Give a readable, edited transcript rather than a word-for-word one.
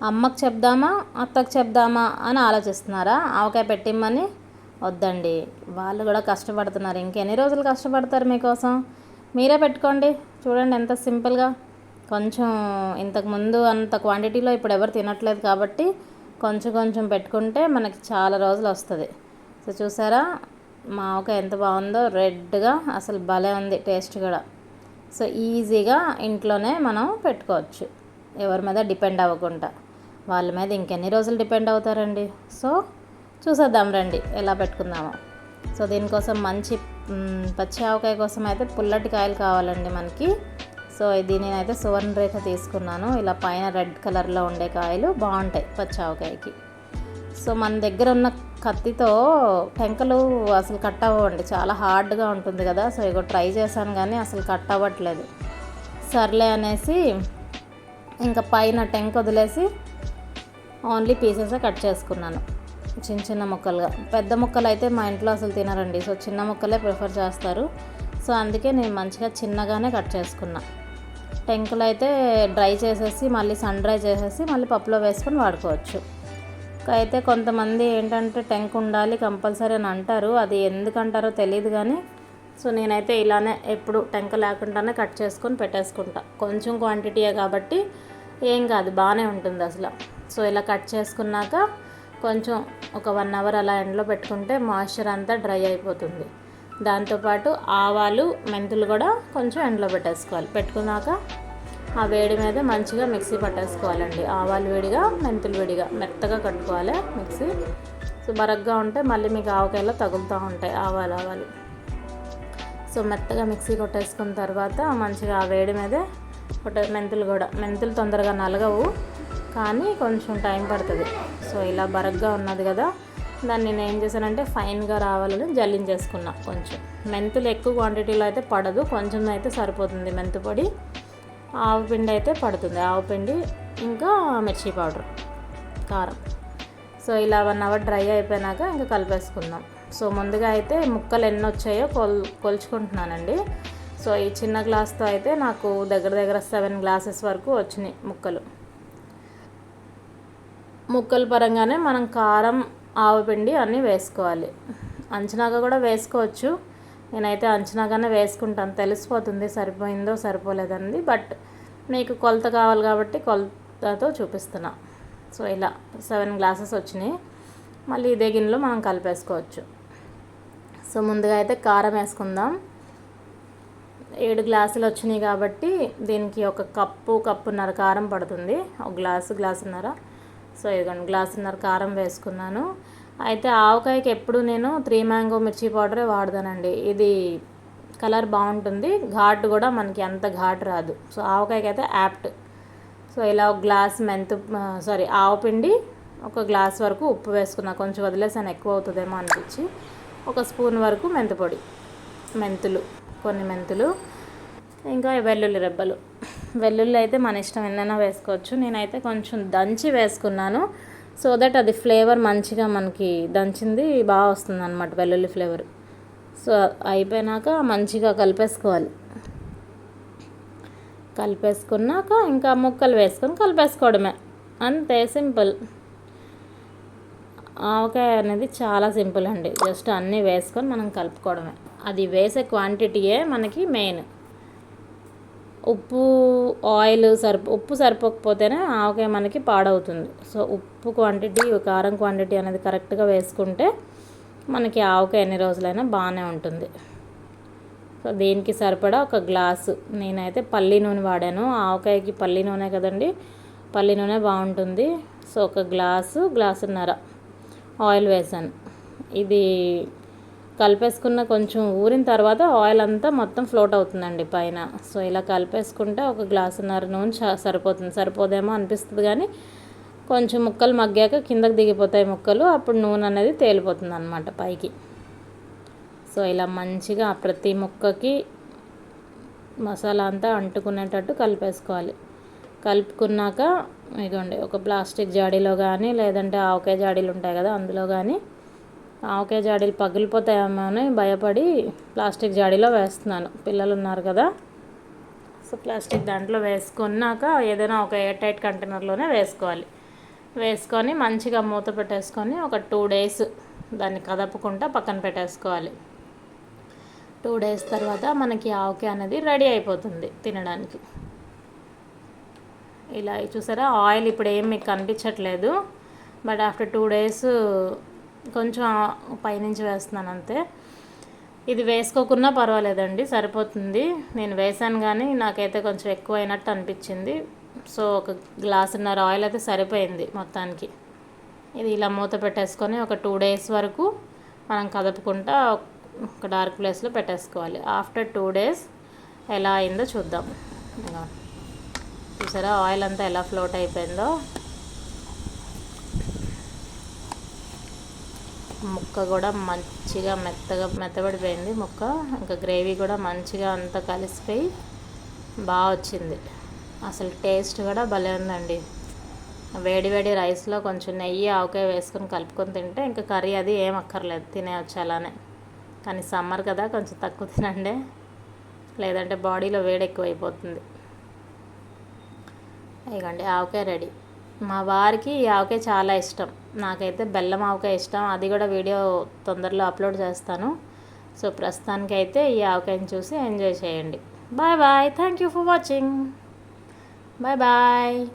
అమ్మకు చెప్దామా అత్తకు చెప్దామా అని ఆలోచిస్తున్నారా? ఆవకాయ పెట్టిమ్మని. వద్దండి, వాళ్ళు కూడా కష్టపడుతున్నారు. ఇంకెన్ని రోజులు కష్టపడతారు మీకోసం? మీరే పెట్టుకోండి. చూడండి ఎంత సింపుల్గా. కొంచెం ఇంతకుముందు అంత క్వాంటిటీలో ఇప్పుడు ఎవరు తినట్లేదు కాబట్టి కొంచెం కొంచెం పెట్టుకుంటే మనకి చాలా రోజులు వస్తుంది. సో చూసారా మా ఆవకాయ ఎంత బాగుందో, రెడ్గా అసలు భలే ఉంది టేస్ట్ కూడా. సో ఈజీగా ఇంట్లోనే మనం పెట్టుకోవచ్చు, ఎవరి మీద డిపెండ్ అవ్వకుండా. వాళ్ళ మీద ఇంకెన్ని రోజులు డిపెండ్ అవుతారండి. సో చూసేద్దాం రండి ఎలా పెట్టుకుందామో. సో దీనికోసం మంచి పచ్చి ఆవకాయ కోసం అయితే పుల్లటి కాయలు కావాలండి మనకి. సో ఇది నేనైతే సువర్ణరేఖ తీసుకున్నాను. ఇలా పైన రెడ్ కలర్లో ఉండే కాయలు బాగుంటాయి పచ్చి ఆవకాయకి. సో మన దగ్గర ఉన్న కత్తితో టెంకలు అసలు కట్ అవ్వండి, చాలా హార్డ్గా ఉంటుంది కదా. సో ఇగో ట్రై చేశాను కానీ అసలు కట్ అవ్వట్లేదు. సర్లే అనేసి ఇంకా పైన టెంక వదిలేసి ఓన్లీ పీసెస్ కట్ చేసుకున్నాను చిన్న చిన్న ముక్కలుగా. పెద్ద ముక్కలు అయితే మా ఇంట్లో అసలు తినరండి. సో చిన్న ముక్కలే ప్రిఫర్ చేస్తారు. సో అందుకే నేను మంచిగా చిన్నగానే కట్ చేసుకున్నా. టెంకలు అయితే డ్రై చేసేసి మళ్ళీ సన్ డ్రై చేసేసి మళ్ళీ పప్పులో వేసుకొని వాడుకోవచ్చు. అయితే కొంతమంది ఏంటంటే టెంక ఉండాలి కంపల్సరీ అని అంటారు. అది ఎందుకంటారో తెలియదు కానీ సో నేనైతే ఇలానే ఎప్పుడు టెంక లేకుండానే కట్ చేసుకొని పెట్టేసుకుంటా. కొంచెం క్వాంటిటీయే కాబట్టి ఏం కాదు, బాగానే ఉంటుంది అసలు. సో ఇలా కట్ చేసుకున్నాక కొంచెం ఒక 1 అవర్ అలా ఎండలో పెట్టుకుంటే మాయిశ్చర్ అంతా డ్రై అయిపోతుంది. దాంతోపాటు ఆవాలు మెంతులు కూడా కొంచెం ఎండలో పెట్టేసుకోవాలి. పెట్టుకున్నాక ఆ వేడి మీద మంచిగా మిక్సీ పట్టేసుకోవాలండి. ఆవాలు విడిగా మెంతులు విడిగా మెత్తగా కట్టుకోవాలి మిక్సీ. సో బరగ్గా ఉంటే మళ్ళీ మీకు ఆవకాయలో తగులుతూ ఉంటాయి ఆవాలు. సో మెత్తగా మిక్సీ కొట్టేసుకున్న తర్వాత మంచిగా ఆ వేడి మీదే మెంతులు తొందరగా నలగవు కానీ కొంచెం టైం పడుతుంది. సో ఇలా బరగ్గా ఉన్నది కదా, దాన్ని నేను ఏం చేశానంటే ఫైన్గా రావాలని జల్లించేసుకున్నా. కొంచెం మెంతులు ఎక్కువ క్వాంటిటీలో అయితే పడదు, కొంచెం అయితే సరిపోతుంది మెంతు పొడి. ఆవు పిండి అయితే పడుతుంది, ఆవు పిండి ఇంకా మిర్చి పౌడర్, కారం. సో ఇలా 1 అవర్ డ్రై అయిపోయినాక ఇంకా కలిపేసుకుందాం. సో ముందుగా అయితే ముక్కలు ఎన్ని వచ్చాయో కొలుచుకుంటున్నానండి. సో ఈ చిన్న గ్లాస్తో అయితే నాకు దగ్గర 7 గ్లాసెస్ వరకు వచ్చినాయి ముక్కల పరంగానే మనం కారం ఆవపిండి అన్నీ వేసుకోవాలి. అంచనాగా కూడా వేసుకోవచ్చు, నేనైతే అంచనాగానే వేసుకుంటాను, తెలిసిపోతుంది సరిపోయిందో సరిపోలేదండి. బట్ మీకు కొలత కావాలి కాబట్టి కొలతతో చూపిస్తున్నా. సో ఇలా 7 గ్లాసెస్ వచ్చినాయి. మళ్ళీ ఇదే గిన్నెలో మనం కలిపేసుకోవచ్చు. సో ముందుగా అయితే కారం వేసుకుందాం. 7 గ్లాసులు వచ్చినాయి కాబట్టి దీనికి ఒక కప్పున్నర కారం పడుతుంది. ఒక గ్లాసున్నర. సో ఇదిగోండి గ్లాసున్నర కారం వేసుకున్నాను. అయితే ఆవకాయకి ఎప్పుడు నేను 3 మ్యాంగో మిర్చి పౌడరే వాడతానండి. ఇది కలర్ బాగుంటుంది, ఘాటు కూడా మనకి అంత ఘాటు రాదు. సో ఆవకాయకి అయితే యాప్ట్. సో ఇలా ఒక గ్లాస్ ఆవపిండి, ఒక గ్లాస్ వరకు ఉప్పు వేసుకున్నా. కొంచెం వదిలేసాను, ఎక్కువ అవుతుందేమో అనిపించి. 1 స్పూన్ వరకు కొన్ని మెంతులు, ఇంకా వెల్లుల్లి రెబ్బలు. వెల్లుల్లి అయితే మన ఇష్టం ఎన్నైనా వేసుకోవచ్చు. నేనైతే కొంచెం దంచి వేసుకున్నాను. సో దట్ అది ఫ్లేవర్ మంచిగా మనకి దంచింది బాగా వస్తుంది అన్నమాట, వెల్లుల్లి ఫ్లేవర్. సో అయిపోయినాక మంచిగా కలిపేసుకున్నాక ఇంకా ముక్కలు వేసుకొని కలిపేసుకోవడమే, అంతే సింపుల్. ఆవకాయ అనేది చాలా సింపుల్ అండి. జస్ట్ అన్నీ వేసుకొని మనం కలుపుకోవడమే. అది వేసే క్వాంటిటీయే మనకి మెయిన్. ఉప్పు సరిపోకపోతేనే ఆవకాయ మనకి పాడవుతుంది. సో ఉప్పు క్వాంటిటీ, కారం క్వాంటిటీ అనేది కరెక్ట్గా వేసుకుంటే మనకి ఆవకాయ ఎన్ని రోజులైనా బాగానే ఉంటుంది. సో దీనికి సరిపడా 1 గ్లాసు నేనైతే పల్లి నూనె వాడాను. ఆవకాయకి పల్లి నూనె కదండి, పల్లి నూనె బాగుంటుంది. సో 1 గ్లాసున్నర ఆయిల్ వేసాను. ఇది కలిపేసుకున్న కొంచెం ఊరిన తర్వాత ఆయిల్ అంతా మొత్తం ఫ్లోట్ అవుతుందండి పైన. సో ఇలా కలిపేసుకుంటే 1 గ్లాసున్నర నూనె సరిపోదేమో అనిపిస్తుంది కానీ కొంచెం ముక్కలు మగ్గాక కిందకి దిగిపోతాయి ముక్కలు, అప్పుడు నూనె అనేది తేలిపోతుంది అన్నమాట పైకి. సో ఇలా మంచిగా ప్రతి ముక్కకి మసాలా అంతా అంటుకునేటట్టు కలిపేసుకోవాలి. కలుపుకున్నాక ఇదిగోండి ఒక ప్లాస్టిక్ జాడీలో కానీ లేదంటే ఆవకాయ జాడీలు ఉంటాయి కదా అందులో కానీ, ఆవకాయ జాడీలు పగిలిపోతాయేమో అని భయపడి ప్లాస్టిక్ జాడీలో వేస్తున్నాను, పిల్లలు ఉన్నారు కదా. సో ప్లాస్టిక్ దాంట్లో వేసుకున్నాక ఏదైనా ఒక ఎయిర్ టైట్ కంటైనర్లోనే వేసుకోవాలి. వేసుకొని మంచిగా మూత పెట్టేసుకొని ఒక 2 డేస్ దాన్ని కదపకుండా పక్కన పెట్టేసుకోవాలి. 2 డేస్ తర్వాత మనకి ఆవకాయ అనేది రెడీ అయిపోతుంది తినడానికి. ఇలా చూసారా, ఆయిల్ ఇప్పుడు ఏం మీకు కనిపించట్లేదు, బట్ ఆఫ్టర్ 2 డేస్ కొంచెం పైనుంచి వేస్తున్నాను అంతే. ఇది వేసుకోకున్నా పర్వాలేదండి, సరిపోతుంది. నేను వేసాను కానీ నాకైతే కొంచెం ఎక్కువ అయినట్టు అనిపించింది. సో ఒక గ్లాసున్నర ఆయిల్ అయితే సరిపోయింది మొత్తానికి. ఇది ఇలా మూత పెట్టేసుకొని ఒక 2 డేస్ వరకు మనం కదపకుండా ఒక డార్క్ ప్లేస్లో పెట్టేసుకోవాలి. ఆఫ్టర్ 2 డేస్ ఎలా అయిందో చూద్దాం. చూసారా ఆయిల్ అంతా ఎలా ఫ్లోట్ అయిపోయిందో. ముక్క కూడా మంచిగా మెత్తబడిపోయింది ముక్క. ఇంకా గ్రేవీ కూడా మంచిగా అంతా కలిసిపోయి బాగా వచ్చింది. అసలు టేస్ట్ కూడా భలే ఉందండి. వేడి వేడి రైస్లో కొంచెం నెయ్యి ఆవకాయ వేసుకొని కలుపుకొని తింటే ఇంకా కర్రీ అది ఏం అక్కర్లేదు, తినేయచ్చు అలానే. కానీ సమ్మర్ కదా కొంచెం తక్కువ తినండి, లేదంటే బాడీలో వేడి ఎక్కువైపోతుంది. ఇదిగోండి ఆవకాయ రెడీ. మా వారికి ఈ ఆవకాయ చాలా ఇష్టం, నాకైతే బెల్లం ఆవకాయ ఇష్టం. అది కూడా వీడియో తొందరలో అప్లోడ్ చేస్తాను. సో ప్రస్తుతానికైతే ఈ ఆవకాయని చూసి ఎంజాయ్ చేయండి. Bye bye, thank you for watching. Bye bye.